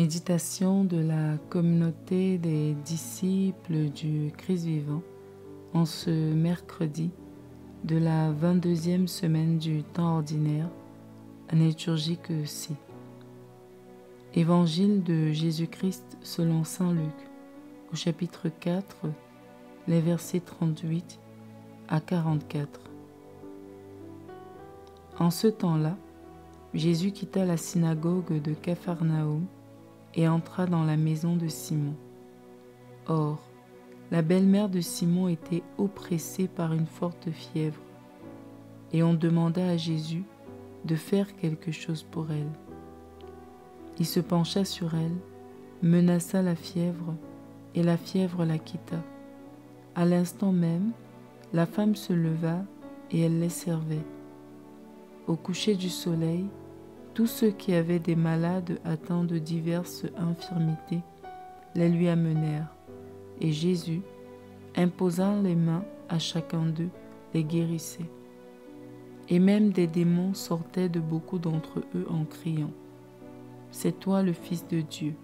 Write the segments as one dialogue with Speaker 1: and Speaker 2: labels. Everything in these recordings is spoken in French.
Speaker 1: Méditation de la communauté des disciples du Christ vivant en ce mercredi de la 22e semaine du temps ordinaire, année liturgique C. Évangile de Jésus-Christ selon saint Luc, au chapitre 4, les versets 38 à 44. En ce temps-là, Jésus quitta la synagogue de Capharnaüm et entra dans la maison de Simon. Or, la belle-mère de Simon était oppressée par une forte fièvre, et on demanda à Jésus de faire quelque chose pour elle. Il se pencha sur elle, menaça la fièvre, et la fièvre la quitta. À l'instant même, la femme se leva et elle les servait. Au coucher du soleil, tous ceux qui avaient des malades atteints de diverses infirmités les lui amenèrent, et Jésus, imposant les mains à chacun d'eux, les guérissait. Et même des démons sortaient de beaucoup d'entre eux en criant « C'est toi le Fils de Dieu ».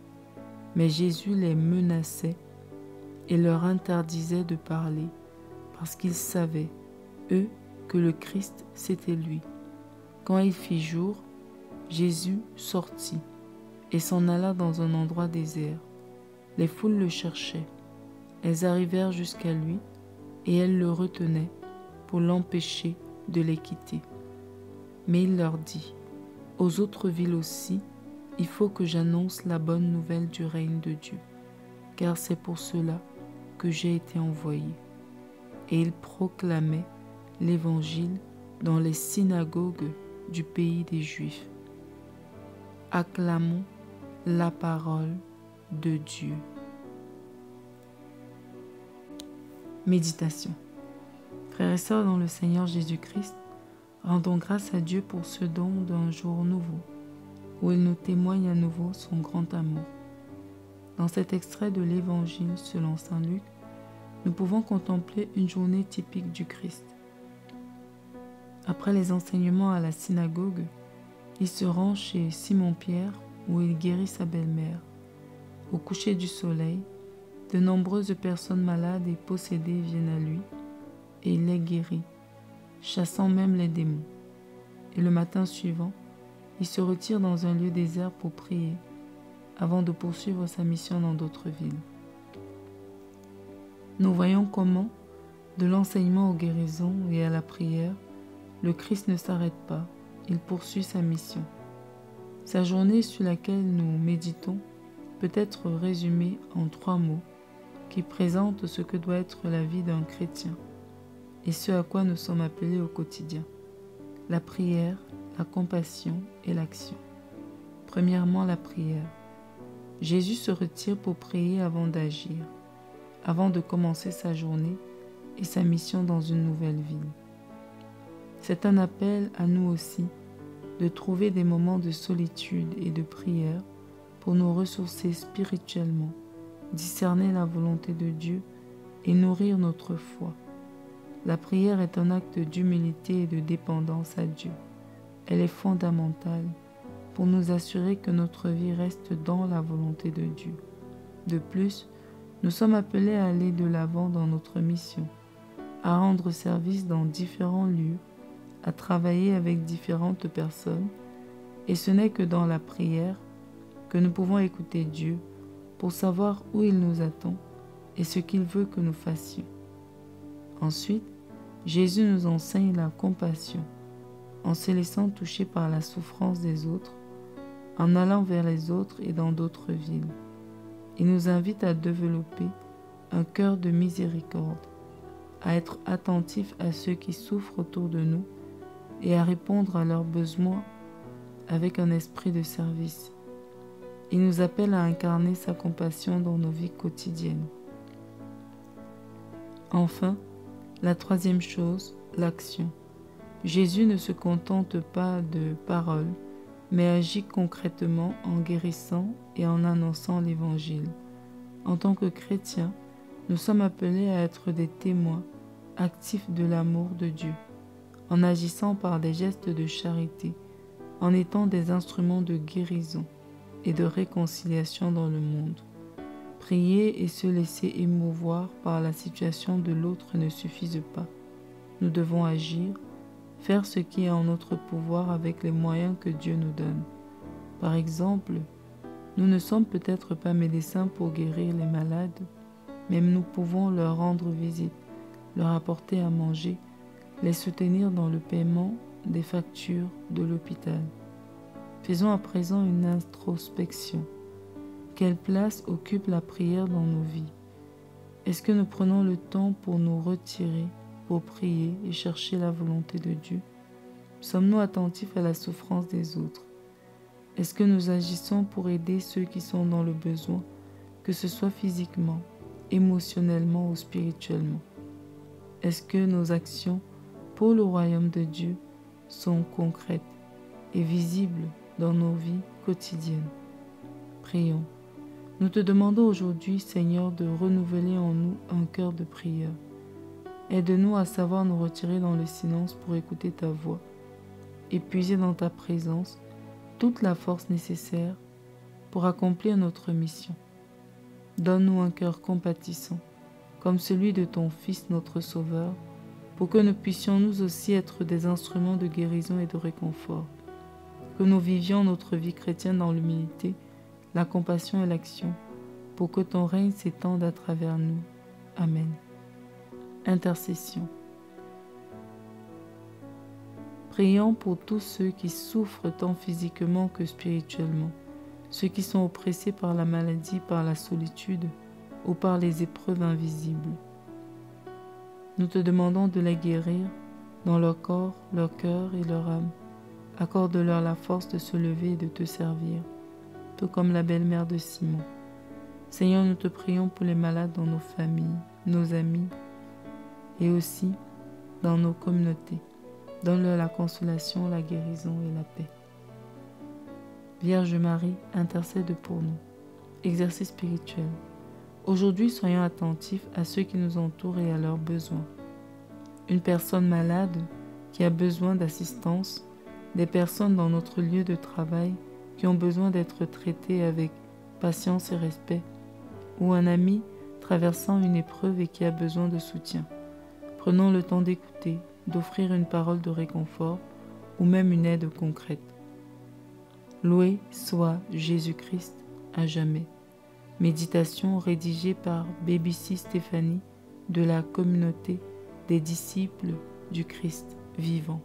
Speaker 1: Mais Jésus les menaçait et leur interdisait de parler, parce qu'ils savaient, eux, que le Christ c'était lui. Quand il fit jour, Jésus sortit et s'en alla dans un endroit désert. Les foules le cherchaient. Elles arrivèrent jusqu'à lui et elles le retenaient pour l'empêcher de les quitter. Mais il leur dit, « Aux autres villes aussi, il faut que j'annonce la bonne nouvelle du règne de Dieu, car c'est pour cela que j'ai été envoyé. » Et il proclamait l'Évangile dans les synagogues du pays des Juifs. Acclamons la parole de Dieu. Méditation. Frères et sœurs dans le Seigneur Jésus-Christ, rendons grâce à Dieu pour ce don d'un jour nouveau, où il nous témoigne à nouveau son grand amour. Dans cet extrait de l'Évangile selon saint Luc, nous pouvons contempler une journée typique du Christ. Après les enseignements à la synagogue, il se rend chez Simon-Pierre où il guérit sa belle-mère. Au coucher du soleil, de nombreuses personnes malades et possédées viennent à lui et il les guérit, chassant même les démons. Et le matin suivant, il se retire dans un lieu désert pour prier, avant de poursuivre sa mission dans d'autres villes. Nous voyons comment, de l'enseignement aux guérisons et à la prière, le Christ ne s'arrête pas, il poursuit sa mission. Sa journée sur laquelle nous méditons peut être résumée en 3 mots qui présentent ce que doit être la vie d'un chrétien et ce à quoi nous sommes appelés au quotidien: la prière, la compassion et l'action. Premièrement, la prière. Jésus se retire pour prier avant d'agir, avant de commencer sa journée et sa mission dans une nouvelle ville. C'est un appel à nous aussi de trouver des moments de solitude et de prière pour nous ressourcer spirituellement, discerner la volonté de Dieu et nourrir notre foi. La prière est un acte d'humilité et de dépendance à Dieu. Elle est fondamentale pour nous assurer que notre vie reste dans la volonté de Dieu. De plus, nous sommes appelés à aller de l'avant dans notre mission, à rendre service dans différents lieux, à travailler avec différentes personnes, et ce n'est que dans la prière que nous pouvons écouter Dieu pour savoir où il nous attend et ce qu'il veut que nous fassions. Ensuite, Jésus nous enseigne la compassion, en se laissant toucher par la souffrance des autres, en allant vers les autres et dans d'autres villes. Il nous invite à développer un cœur de miséricorde, à être attentifs à ceux qui souffrent autour de nous et à répondre à leurs besoins avec un esprit de service. Il nous appelle à incarner sa compassion dans nos vies quotidiennes. Enfin, la 3e chose, l'action. Jésus ne se contente pas de paroles, mais agit concrètement en guérissant et en annonçant l'Évangile. En tant que chrétiens, nous sommes appelés à être des témoins actifs de l'amour de Dieu, en agissant par des gestes de charité, en étant des instruments de guérison, et de réconciliation dans le monde. Prier et se laisser émouvoir par la situation de l'autre ne suffisent pas. Nous devons agir, faire ce qui est en notre pouvoir avec les moyens que Dieu nous donne. Par exemple, nous ne sommes peut-être pas médecins pour guérir les malades, mais nous pouvons leur rendre visite, leur apporter à manger, les soutenir dans le paiement des factures de l'hôpital. Faisons à présent une introspection. Quelle place occupe la prière dans nos vies? Est-ce que nous prenons le temps pour nous retirer, pour prier et chercher la volonté de Dieu? Sommes-nous attentifs à la souffrance des autres? Est-ce que nous agissons pour aider ceux qui sont dans le besoin, que ce soit physiquement, émotionnellement ou spirituellement? Est-ce que nos actions pour le royaume de Dieu sont concrètes et visibles dans nos vies quotidiennes? Prions. Nous te demandons aujourd'hui, Seigneur, de renouveler en nous un cœur de prière. Aide-nous à savoir nous retirer dans le silence pour écouter ta voix et puiser dans ta présence toute la force nécessaire pour accomplir notre mission. Donne-nous un cœur compatissant, comme celui de ton Fils notre Sauveur, pour que nous puissions nous aussi être des instruments de guérison et de réconfort, que nous vivions notre vie chrétienne dans l'humilité, la compassion et l'action, pour que ton règne s'étende à travers nous. Amen. Intercession. Prions pour tous ceux qui souffrent tant physiquement que spirituellement, ceux qui sont oppressés par la maladie, par la solitude ou par les épreuves invisibles. Nous te demandons de les guérir dans leur corps, leur cœur et leur âme. Accorde-leur la force de se lever et de te servir, tout comme la belle-mère de Simon. Seigneur, nous te prions pour les malades dans nos familles, nos amis et aussi dans nos communautés. Donne-leur la consolation, la guérison et la paix. Vierge Marie, intercède pour nous. Exercice spirituel. Aujourd'hui, soyons attentifs à ceux qui nous entourent et à leurs besoins. Une personne malade qui a besoin d'assistance, des personnes dans notre lieu de travail qui ont besoin d'être traitées avec patience et respect, ou un ami traversant une épreuve et qui a besoin de soutien. Prenons le temps d'écouter, d'offrir une parole de réconfort ou même une aide concrète. Loué soit Jésus-Christ à jamais. Méditation rédigée par BBC Stéphanie de la communauté des disciples du Christ vivant.